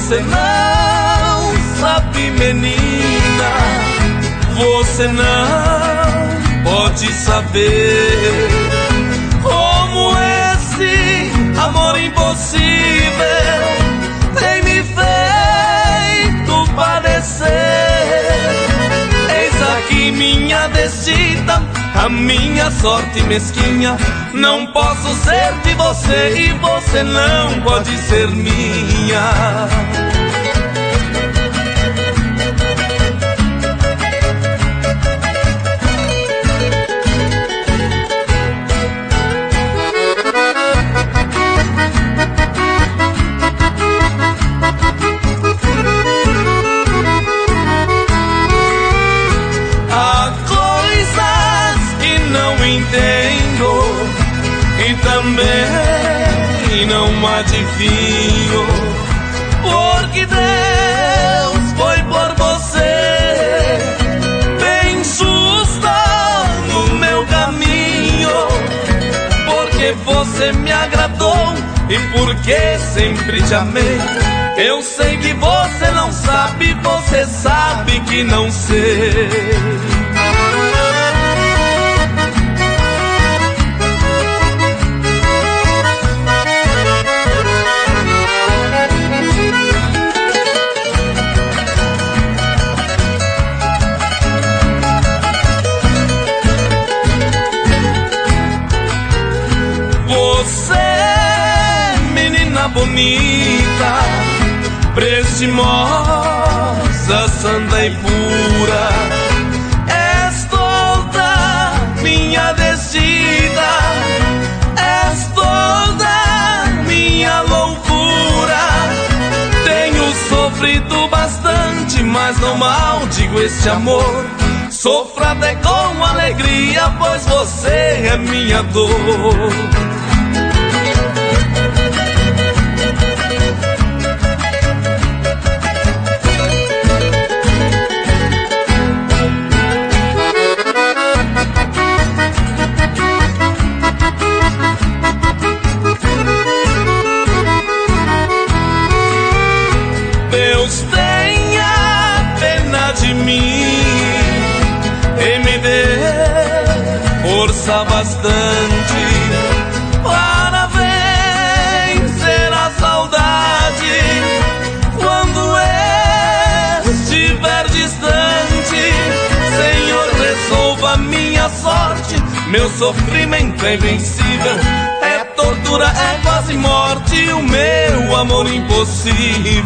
Você não sabe, menina, você não pode saber como esse amor impossível tem me feito padecer. Eis aqui minha desdita, a minha sorte mesquinha. Não posso ser de você e você não pode ser minha. Há coisas que não entendo e também não adivinho, porque Deus foi por você bem justa no meu caminho, porque você me agradou e porque sempre te amei. Eu sei que você não sabe, você sabe que não sei. Você, menina bonita, prestimosa, santa e pura, és toda minha desdita, és toda minha loucura. Tenho sofrido bastante, mas não maldigo este amor. Sofro até com alegria, pois você é minha dor. Deus tenha pena de mim e me dê força bastante para vencer a saudade quando estiver distante. Senhor, resolva minha sorte, meu sofrimento é invencível. É tortura, é quase morte, o meu amor impossível.